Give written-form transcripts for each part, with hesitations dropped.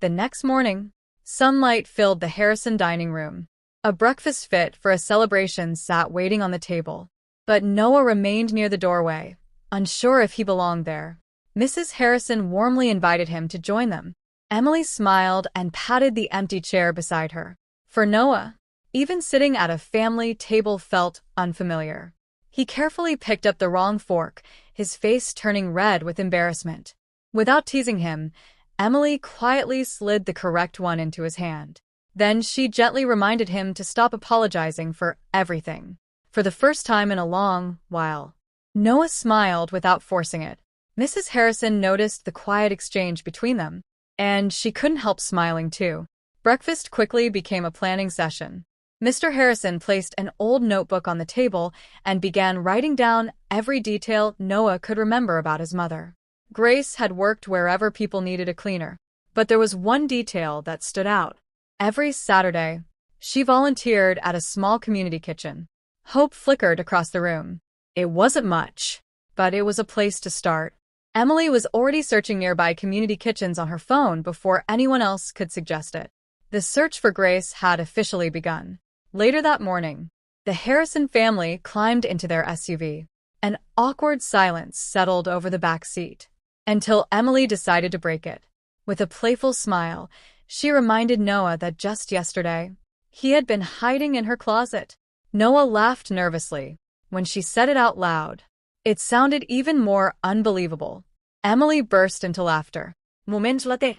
The next morning, sunlight filled the Harrison dining room. A breakfast fit for a celebration sat waiting on the table. But Noah remained near the doorway, unsure if he belonged there. Mrs. Harrison warmly invited him to join them. Emily smiled and patted the empty chair beside her. For Noah, even sitting at a family table felt unfamiliar. He carefully picked up the wrong fork, his face turning red with embarrassment. Without teasing him, Emily quietly slid the correct one into his hand. Then she gently reminded him to stop apologizing for everything. For the first time in a long while, Noah smiled without forcing it. Mrs. Harrison noticed the quiet exchange between them, and she couldn't help smiling too. Breakfast quickly became a planning session. Mr. Harrison placed an old notebook on the table and began writing down every detail Noah could remember about his mother. Grace had worked wherever people needed a cleaner, but there was one detail that stood out. Every Saturday, she volunteered at a small community kitchen. Hope flickered across the room. It wasn't much, but it was a place to start. Emily was already searching nearby community kitchens on her phone before anyone else could suggest it. The search for Grace had officially begun. Later that morning, the Harrison family climbed into their SUV. An awkward silence settled over the back seat, until Emily decided to break it. With a playful smile, she reminded Noah that just yesterday, he had been hiding in her closet. Noah laughed nervously. When she said it out loud, it sounded even more unbelievable. Emily burst into laughter. Moment late.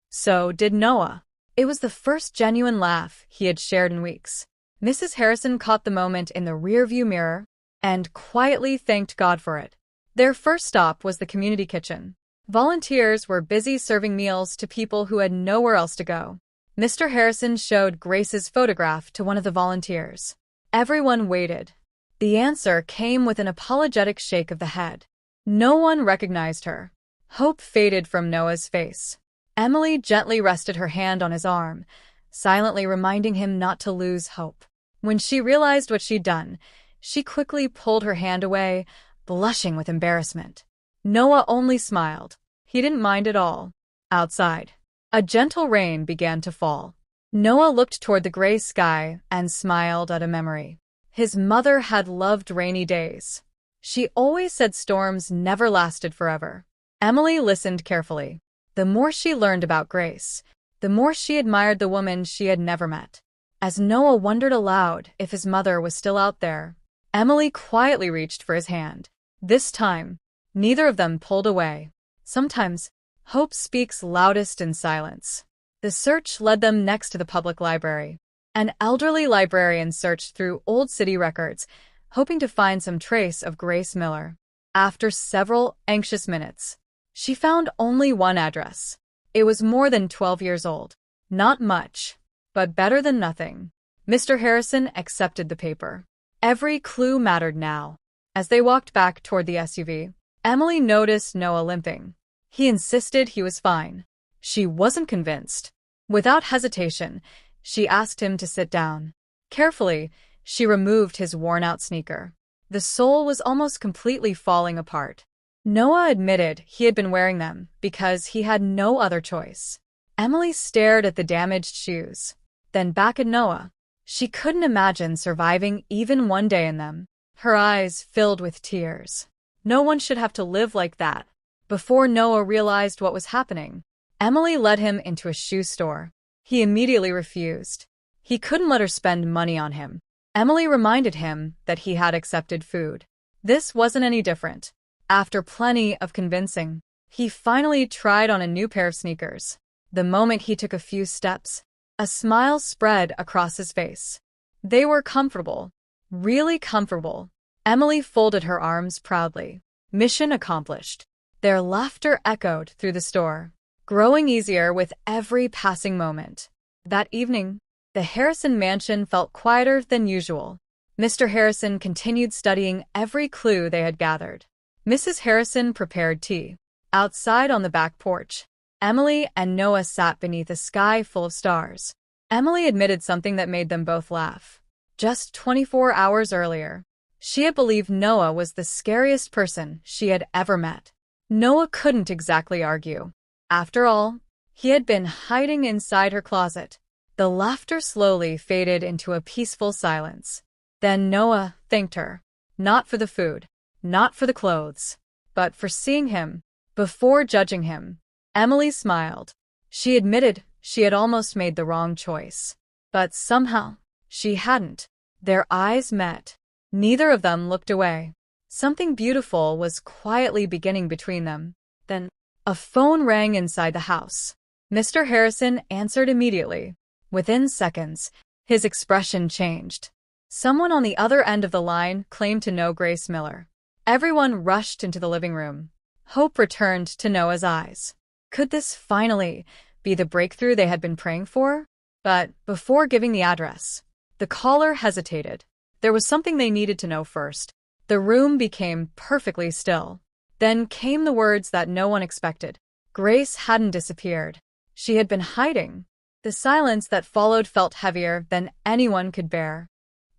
So did Noah. It was the first genuine laugh he had shared in weeks. Mrs. Harrison caught the moment in the rearview mirror and quietly thanked God for it. Their first stop was the community kitchen. Volunteers were busy serving meals to people who had nowhere else to go. Mr. Harrison showed Grace's photograph to one of the volunteers. Everyone waited. The answer came with an apologetic shake of the head. No one recognized her. Hope faded from Noah's face. Emily gently rested her hand on his arm, silently reminding him not to lose hope. When she realized what she'd done, she quickly pulled her hand away, blushing with embarrassment. Noah only smiled. He didn't mind at all. Outside, a gentle rain began to fall. Noah looked toward the gray sky and smiled at a memory. His mother had loved rainy days. She always said storms never lasted forever. Emily listened carefully. The more she learned about Grace, the more she admired the woman she had never met. As Noah wondered aloud if his mother was still out there, Emily quietly reached for his hand. This time, neither of them pulled away. Sometimes, hope speaks loudest in silence. The search led them next to the public library. An elderly librarian searched through old city records, hoping to find some trace of Grace Miller. After several anxious minutes, she found only one address. It was more than 12 years old. Not much, but better than nothing. Mr. Harrison accepted the paper. Every clue mattered now. As they walked back toward the SUV, Emily noticed Noah limping. He insisted he was fine. She wasn't convinced. Without hesitation, she asked him to sit down. Carefully, she removed his worn-out sneaker. The sole was almost completely falling apart. Noah admitted he had been wearing them because he had no other choice. Emily stared at the damaged shoes, then back at Noah. She couldn't imagine surviving even one day in them. Her eyes filled with tears. No one should have to live like that. Before Noah realized what was happening, Emily led him into a shoe store. He immediately refused. He couldn't let her spend money on him. Emily reminded him that he had accepted food. This wasn't any different. After plenty of convincing, he finally tried on a new pair of sneakers. The moment he took a few steps, a smile spread across his face. They were comfortable. Really comfortable. Emily folded her arms proudly. Mission accomplished. Their laughter echoed through the store, growing easier with every passing moment. That evening, the Harrison mansion felt quieter than usual. Mr. Harrison continued studying every clue they had gathered. Mrs. Harrison prepared tea. Outside on the back porch, Emily and Noah sat beneath a sky full of stars. Emily admitted something that made them both laugh. Just 24 hours earlier, she had believed Noah was the scariest person she had ever met. Noah couldn't exactly argue. After all, He had been hiding inside her closet. The laughter slowly faded into a peaceful silence. Then Noah thanked her. Not for the food, not for the clothes, but for seeing him. Before judging him, Emily smiled. She admitted she had almost made the wrong choice. But somehow, she hadn't. Their eyes met. Neither of them looked away. Something beautiful was quietly beginning between them. Then, a phone rang inside the house. Mr. Harrison answered immediately. Within seconds, his expression changed. Someone on the other end of the line claimed to know Grace Miller. Everyone rushed into the living room. Hope returned to Noah's eyes. Could this finally be the breakthrough they had been praying for? But before giving the address, the caller hesitated. There was something they needed to know first. The room became perfectly still. Then came the words that no one expected. Grace hadn't disappeared. She had been hiding. The silence that followed felt heavier than anyone could bear.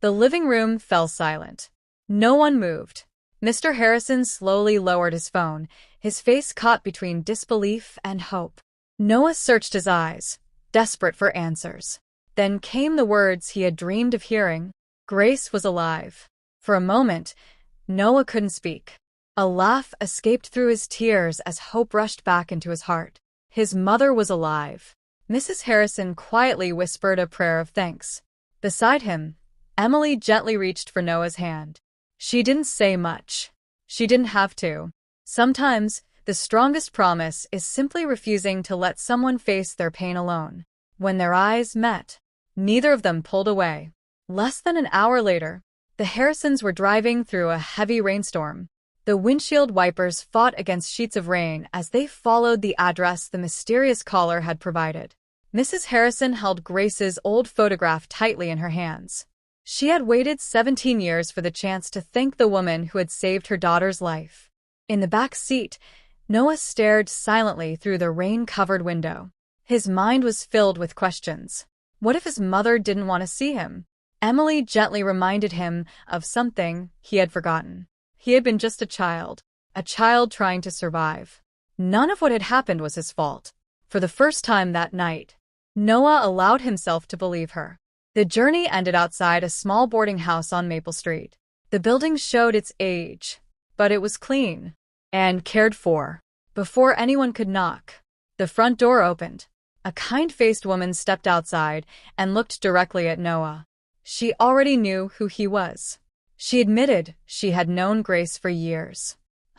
The living room fell silent. No one moved. Mr. Harrison slowly lowered his phone, his face caught between disbelief and hope. Noah searched his eyes, desperate for answers. Then came the words he had dreamed of hearing. Grace was alive. For a moment, Noah couldn't speak. A laugh escaped through his tears as hope rushed back into his heart. His mother was alive. Mrs. Harrison quietly whispered a prayer of thanks. Beside him, Emily gently reached for Noah's hand. She didn't say much. She didn't have to. Sometimes, the strongest promise is simply refusing to let someone face their pain alone. When their eyes met, neither of them pulled away. Less than an hour later, the Harrisons were driving through a heavy rainstorm. The windshield wipers fought against sheets of rain as they followed the address the mysterious caller had provided. Mrs. Harrison held Grace's old photograph tightly in her hands. She had waited 17 years for the chance to thank the woman who had saved her daughter's life. In the back seat, Noah stared silently through the rain-covered window. His mind was filled with questions. What if his mother didn't want to see him? Emily gently reminded him of something he had forgotten. He had been just a child trying to survive. None of what had happened was his fault. For the first time that night, Noah allowed himself to believe her. The journey ended outside a small boarding house on Maple Street. The building showed its age, but it was clean and cared for. Before anyone could knock, the front door opened. A kind-faced woman stepped outside and looked directly at Noah. She already knew who he was. She admitted she had known Grace for years.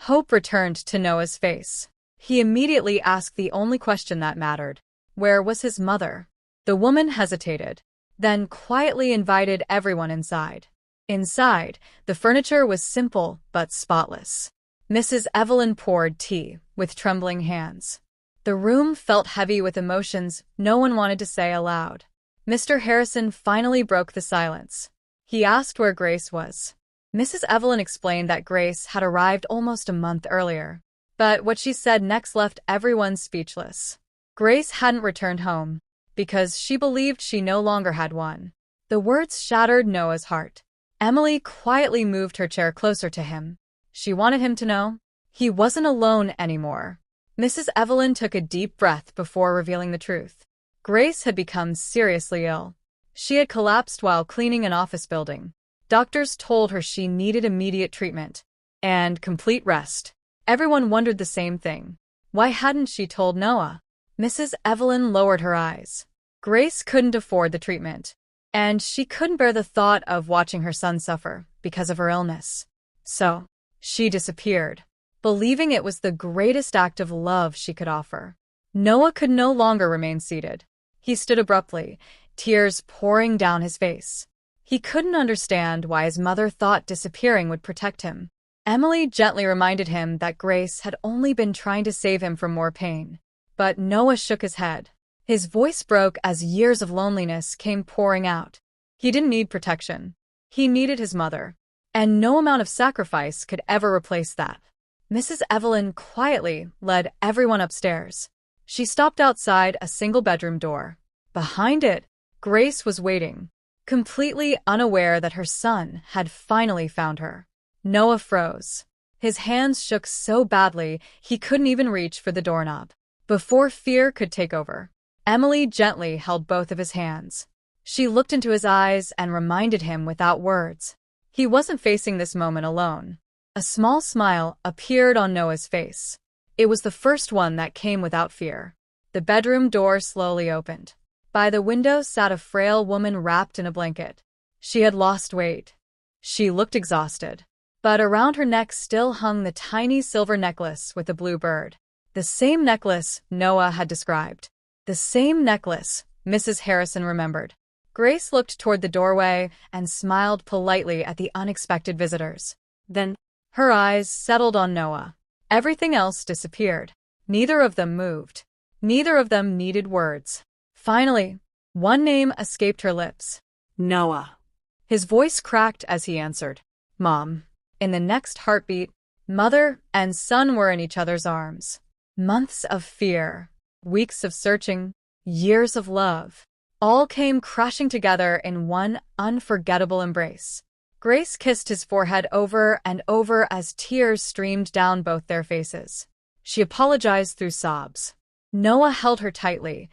Hope returned to Noah's face. He immediately asked the only question that mattered. Where was his mother? The woman hesitated, then quietly invited everyone inside. Inside, the furniture was simple but spotless. Mrs. Evelyn poured tea with trembling hands. The room felt heavy with emotions no one wanted to say aloud. Mr. Harrison finally broke the silence. He asked where Grace was. Mrs. Evelyn explained that Grace had arrived almost a month earlier. But what she said next left everyone speechless. Grace hadn't returned home, because she believed she no longer had one. The words shattered Noah's heart. Emily quietly moved her chair closer to him. She wanted him to know he wasn't alone anymore. Mrs. Evelyn took a deep breath before revealing the truth. Grace had become seriously ill. She had collapsed while cleaning an office building. Doctors told her she needed immediate treatment and complete rest. Everyone wondered the same thing. Why hadn't she told Noah? Mrs. Evelyn lowered her eyes. Grace couldn't afford the treatment, and she couldn't bear the thought of watching her son suffer because of her illness. So, she disappeared, believing it was the greatest act of love she could offer. Noah could no longer remain seated. He stood abruptly, tears pouring down his face. He couldn't understand why his mother thought disappearing would protect him. Emily gently reminded him that Grace had only been trying to save him from more pain. But Noah shook his head. His voice broke as years of loneliness came pouring out. He didn't need protection. He needed his mother. And no amount of sacrifice could ever replace that. Mrs. Evelyn quietly led everyone upstairs. She stopped outside a single-bedroom door. Behind it, Grace was waiting, completely unaware that her son had finally found her. Noah froze. His hands shook so badly he couldn't even reach for the doorknob. Before fear could take over, Emily gently held both of his hands. She looked into his eyes and reminded him without words. He wasn't facing this moment alone. A small smile appeared on Noah's face. It was the first one that came without fear. The bedroom door slowly opened. By the window sat a frail woman wrapped in a blanket. She had lost weight. She looked exhausted. But around her neck still hung the tiny silver necklace with the blue bird. The same necklace Noah had described. The same necklace, Mrs. Harrison remembered. Grace looked toward the doorway and smiled politely at the unexpected visitors. Then, her eyes settled on Noah. Everything else disappeared. Neither of them moved. Neither of them needed words. Finally, one name escaped her lips. Noah. His voice cracked as he answered, "Mom." In the next heartbeat, mother and son were in each other's arms. Months of fear, weeks of searching, years of love, all came crashing together in one unforgettable embrace. Grace kissed his forehead over and over as tears streamed down both their faces. She apologized through sobs. Noah held her tightly,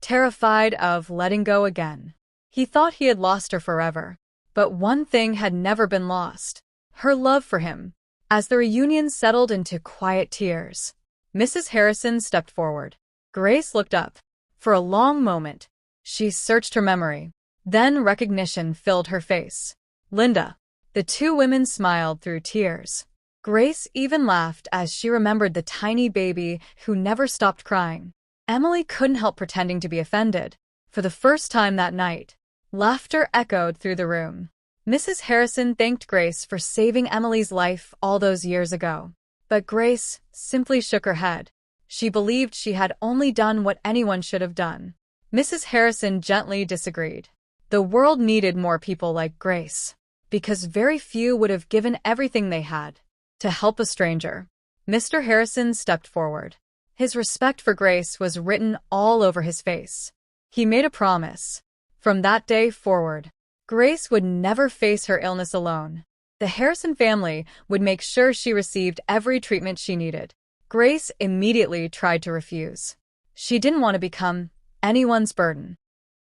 terrified of letting go again. He thought he had lost her forever. But one thing had never been lost: her love for him. As the reunion settled into quiet tears, Mrs. Harrison stepped forward. Grace looked up. For a long moment, she searched her memory. Then recognition filled her face. Linda. The two women smiled through tears. Grace even laughed as she remembered the tiny baby who never stopped crying. Emily couldn't help pretending to be offended. For the first time that night, laughter echoed through the room. Mrs. Harrison thanked Grace for saving Emily's life all those years ago. But Grace simply shook her head. She believed she had only done what anyone should have done. Mrs. Harrison gently disagreed. The world needed more people like Grace, because very few would have given everything they had to help a stranger. Mr. Harrison stepped forward. His respect for Grace was written all over his face. He made a promise. From that day forward, Grace would never face her illness alone. The Harrison family would make sure she received every treatment she needed. Grace immediately tried to refuse. She didn't want to become anyone's burden.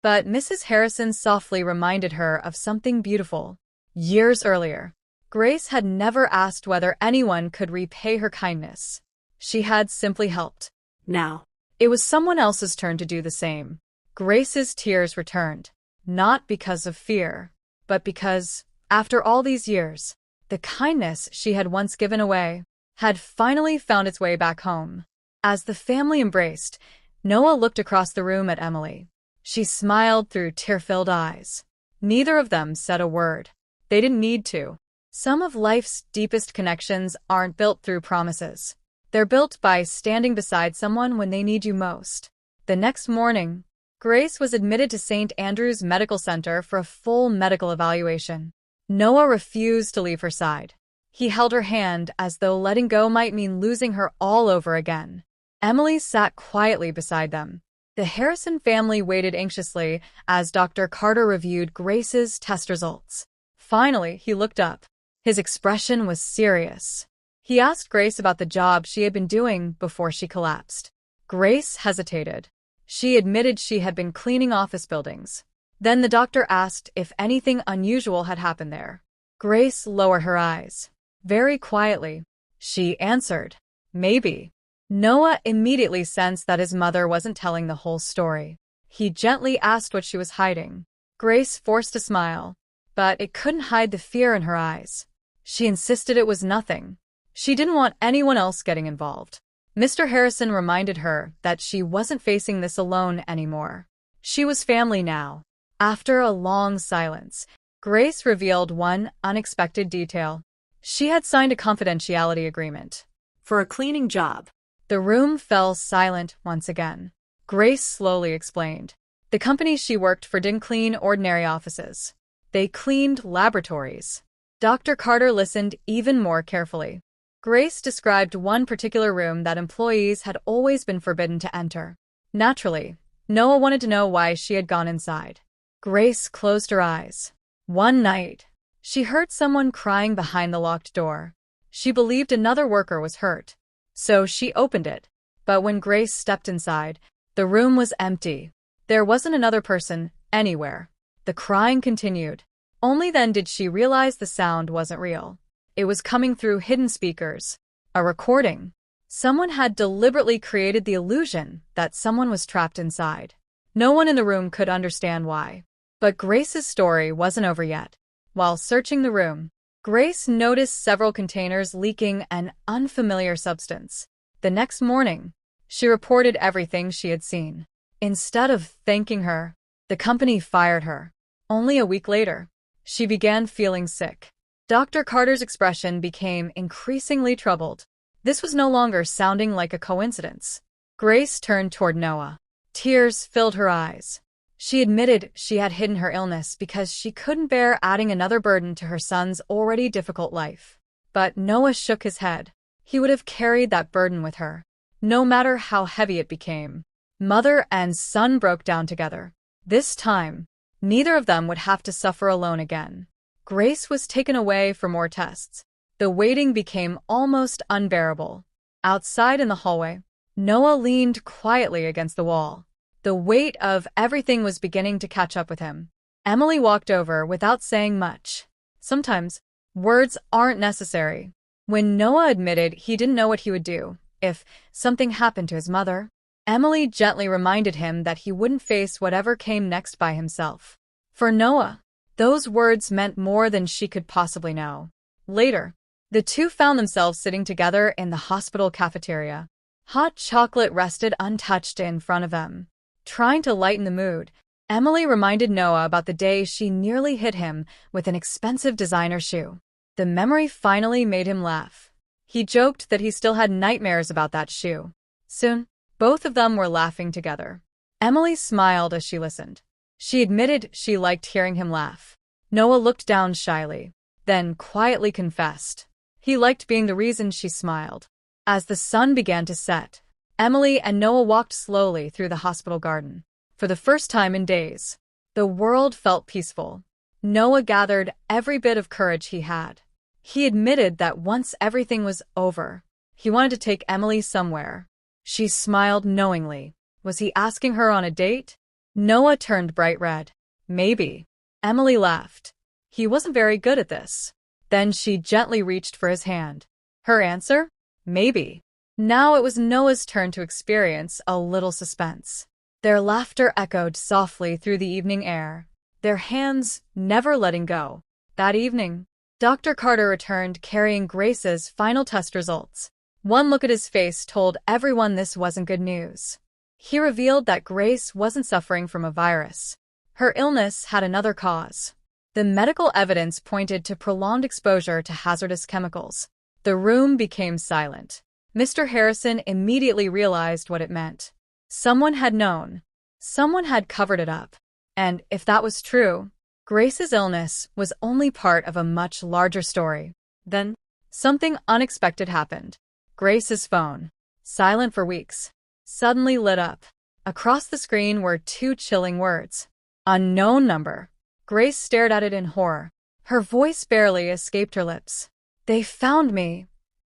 But Mrs. Harrison softly reminded her of something beautiful. Years earlier, Grace had never asked whether anyone could repay her kindness. She had simply helped. Now, it was someone else's turn to do the same. Grace's tears returned, not because of fear, but because, after all these years, the kindness she had once given away had finally found its way back home. As the family embraced, Noah looked across the room at Emily. She smiled through tear-filled eyes. Neither of them said a word. They didn't need to. Some of life's deepest connections aren't built through promises. They're built by standing beside someone when they need you most. The next morning, Grace was admitted to St. Andrew's Medical Center for a full medical evaluation. Noah refused to leave her side. He held her hand as though letting go might mean losing her all over again. Emily sat quietly beside them. The Harrison family waited anxiously as Dr. Carter reviewed Grace's test results. Finally, he looked up. His expression was serious. He asked Grace about the job she had been doing before she collapsed. Grace hesitated. She admitted she had been cleaning office buildings. Then the doctor asked if anything unusual had happened there. Grace lowered her eyes. Very quietly, she answered, "Maybe." Noah immediately sensed that his mother wasn't telling the whole story. He gently asked what she was hiding. Grace forced a smile, but it couldn't hide the fear in her eyes. She insisted it was nothing. She didn't want anyone else getting involved. Mr. Harrison reminded her that she wasn't facing this alone anymore. She was family now. After a long silence, Grace revealed one unexpected detail. She had signed a confidentiality agreement for a cleaning job. The room fell silent once again. Grace slowly explained. The company she worked for didn't clean ordinary offices. They cleaned laboratories. Dr. Carter listened even more carefully. Grace described one particular room that employees had always been forbidden to enter. Naturally, Noah wanted to know why she had gone inside. Grace closed her eyes. One night, she heard someone crying behind the locked door. She believed another worker was hurt. So she opened it. But when Grace stepped inside, the room was empty. There wasn't another person anywhere. The crying continued. Only then did she realize the sound wasn't real. It was coming through hidden speakers. A recording. Someone had deliberately created the illusion that someone was trapped inside. No one in the room could understand why. But Grace's story wasn't over yet. While searching the room, Grace noticed several containers leaking an unfamiliar substance. The next morning, she reported everything she had seen. Instead of thanking her, the company fired her. Only a week later, she began feeling sick. Dr. Carter's expression became increasingly troubled. This was no longer sounding like a coincidence. Grace turned toward Noah. Tears filled her eyes. She admitted she had hidden her illness because she couldn't bear adding another burden to her son's already difficult life. But Noah shook his head. He would have carried that burden with her, no matter how heavy it became. Mother and son broke down together. This time, neither of them would have to suffer alone again. Grace was taken away for more tests. The waiting became almost unbearable. Outside in the hallway, Noah leaned quietly against the wall. The weight of everything was beginning to catch up with him. Emily walked over without saying much. Sometimes, words aren't necessary. When Noah admitted he didn't know what he would do if something happened to his mother, Emily gently reminded him that he wouldn't face whatever came next by himself. For Noah, those words meant more than she could possibly know. Later, the two found themselves sitting together in the hospital cafeteria. Hot chocolate rested untouched in front of them. Trying to lighten the mood, Emily reminded Noah about the day she nearly hit him with an expensive designer shoe. The memory finally made him laugh. He joked that he still had nightmares about that shoe. Soon, both of them were laughing together. Emily smiled as she listened. She admitted she liked hearing him laugh. Noah looked down shyly, then quietly confessed. He liked being the reason she smiled. As the sun began to set, Emily and Noah walked slowly through the hospital garden. For the first time in days, the world felt peaceful. Noah gathered every bit of courage he had. He admitted that once everything was over, he wanted to take Emily somewhere. She smiled knowingly. Was he asking her on a date? Noah turned bright red. Maybe. Emily laughed. He wasn't very good at this. Then she gently reached for his hand. Her answer? Maybe. Now it was Noah's turn to experience a little suspense. Their laughter echoed softly through the evening air, their hands never letting go. That evening, Dr. Carter returned carrying Grace's final test results. One look at his face told everyone this wasn't good news. He revealed that Grace wasn't suffering from a virus. Her illness had another cause. The medical evidence pointed to prolonged exposure to hazardous chemicals. The room became silent. Mr. Harrison immediately realized what it meant. Someone had known. Someone had covered it up. And if that was true, Grace's illness was only part of a much larger story. Then, something unexpected happened. Grace's phone, silent for weeks, suddenly lit up. Across the screen were two chilling words. Unknown number. Grace stared at it in horror. Her voice barely escaped her lips. They found me.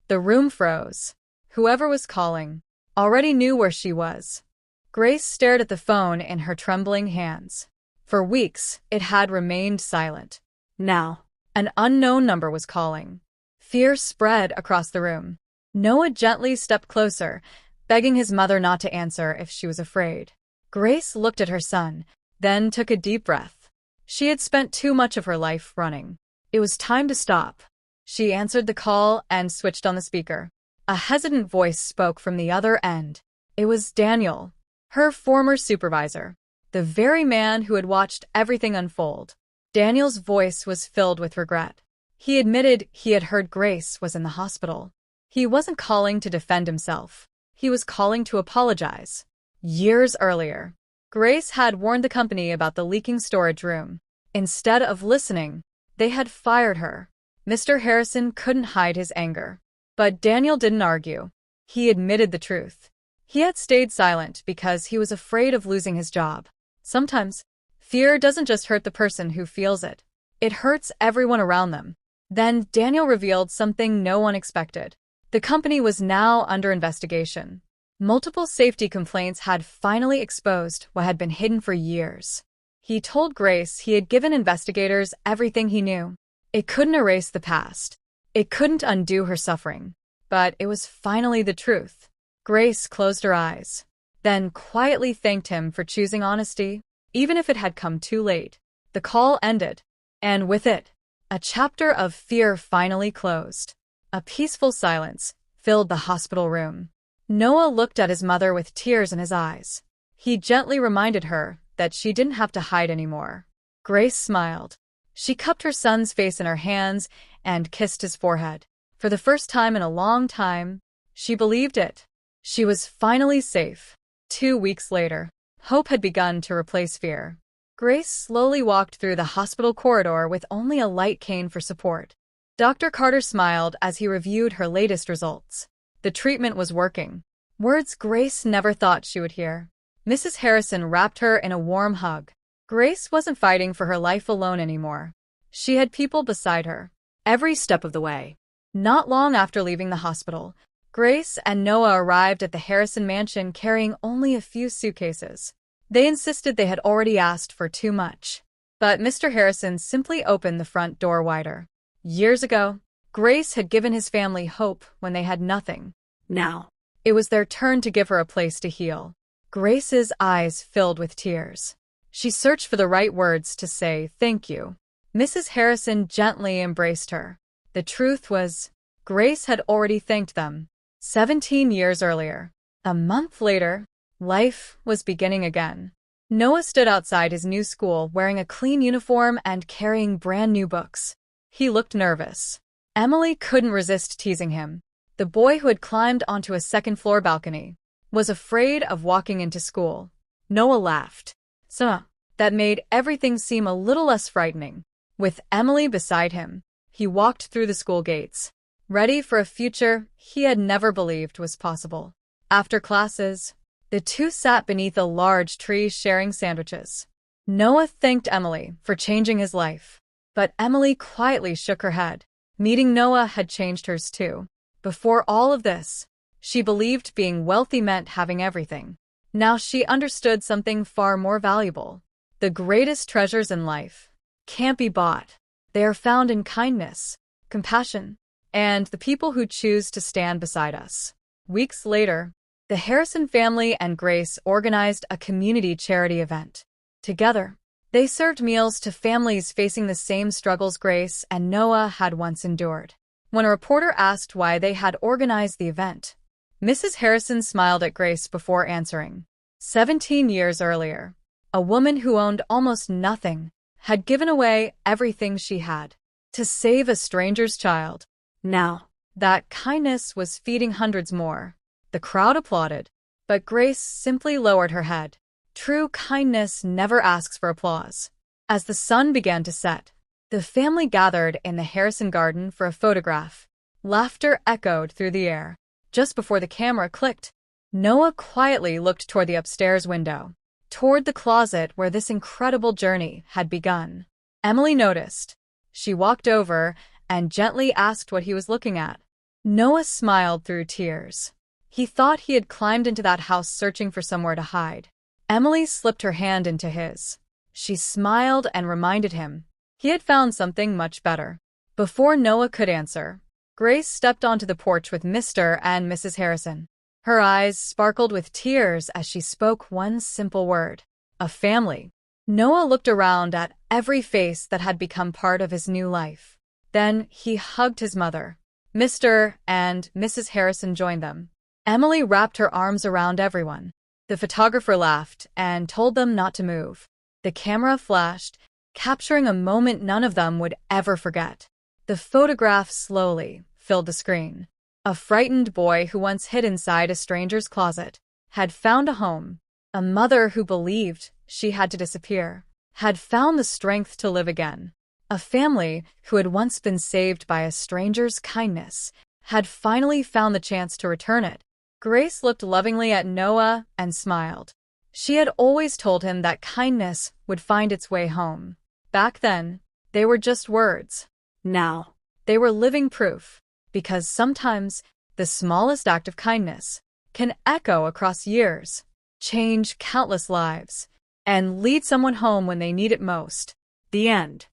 The room froze. Whoever was calling already knew where she was. Grace stared at the phone in her trembling hands. For weeks, it had remained silent. Now, an unknown number was calling. Fear spread across the room. Noah gently stepped closer, begging his mother not to answer if she was afraid. Grace looked at her son, then took a deep breath. She had spent too much of her life running. It was time to stop. She answered the call and switched on the speaker. A hesitant voice spoke from the other end. It was Daniel, her former supervisor, the very man who had watched everything unfold. Daniel's voice was filled with regret. He admitted he had heard Grace was in the hospital. He wasn't calling to defend himself. He was calling to apologize. Years earlier, Grace had warned the company about the leaking storage room. Instead of listening, they had fired her. Mr. Harrison couldn't hide his anger. But Daniel didn't argue. He admitted the truth. He had stayed silent because he was afraid of losing his job. Sometimes, fear doesn't just hurt the person who feels it. It hurts everyone around them. Then Daniel revealed something no one expected. The company was now under investigation. Multiple safety complaints had finally exposed what had been hidden for years. He told Grace he had given investigators everything he knew. It couldn't erase the past. It couldn't undo her suffering. But it was finally the truth. Grace closed her eyes, then quietly thanked him for choosing honesty, even if it had come too late. The call ended, and with it, a chapter of fear finally closed. A peaceful silence filled the hospital room. Noah looked at his mother with tears in his eyes. He gently reminded her that she didn't have to hide anymore. Grace smiled. She cupped her son's face in her hands and kissed his forehead. For the first time in a long time, she believed it. She was finally safe. 2 weeks later, hope had begun to replace fear. Grace slowly walked through the hospital corridor with only a light cane for support. Dr. Carter smiled as he reviewed her latest results. The treatment was working. Words Grace never thought she would hear. Mrs. Harrison wrapped her in a warm hug. Grace wasn't fighting for her life alone anymore. She had people beside her, Every step of the way. not long after leaving the hospital, Grace and Noah arrived at the Harrison mansion carrying only a few suitcases. They insisted they had already asked for too much. But Mr. Harrison simply opened the front door wider. Years ago, Grace had given his family hope when they had nothing. Now, It was their turn to give her a place to heal. Grace's eyes filled with tears. She searched for the right words to say thank you. Mrs. Harrison gently embraced her. The truth was, Grace had already thanked them. 17 years earlier. A month later, life was beginning again. Noah stood outside his new school wearing a clean uniform and carrying brand new books. He looked nervous. Emily couldn't resist teasing him. The boy who had climbed onto a second-floor balcony was afraid of walking into school. Noah laughed. So, that made everything seem a little less frightening. With Emily beside him, he walked through the school gates, ready for a future he had never believed was possible. After classes, the two sat beneath a large tree sharing sandwiches. Noah thanked Emily for changing his life, but Emily quietly shook her head. Meeting Noah had changed hers too. Before all of this, she believed being wealthy meant having everything. Now she understood something far more valuable. The greatest treasures in life can't be bought. They are found in kindness, compassion, and the people who choose to stand beside us. Weeks later, the Harrison family and Grace organized a community charity event. Together, they served meals to families facing the same struggles Grace and Noah had once endured. When a reporter asked why they had organized the event, Mrs. Harrison smiled at Grace before answering. 17 years earlier, a woman who owned almost nothing had given away everything she had to save a stranger's child. now, That kindness was feeding hundreds more. The crowd applauded, but Grace simply lowered her head. True kindness never asks for applause. As the sun began to set, the family gathered in the Harrison garden for a photograph. Laughter echoed through the air. Just before the camera clicked, Noah quietly looked toward the upstairs window, toward the closet where this incredible journey had begun. Emily noticed. She walked over and gently asked what he was looking at. Noah smiled through tears. He thought he had climbed into that house searching for somewhere to hide. Emily slipped her hand into his. She smiled and reminded him he had found something much better. Before Noah could answer, Grace stepped onto the porch with Mr. and Mrs. Harrison. Her eyes sparkled with tears as she spoke one simple word: a family. Noah looked around at every face that had become part of his new life. Then he hugged his mother. Mr. and Mrs. Harrison joined them. Emily wrapped her arms around everyone. The photographer laughed and told them not to move. The camera flashed, capturing a moment none of them would ever forget. The photograph slowly filled the screen. A frightened boy who once hid inside a stranger's closet had found a home. A mother who believed she had to disappear had found the strength to live again. A family who had once been saved by a stranger's kindness had finally found the chance to return it. Grace looked lovingly at Noah and smiled. She had always told him that kindness would find its way home. Back then, they were just words. now, They were living proof, because sometimes the smallest act of kindness can echo across years, change countless lives, and lead someone home when they need it most. The end.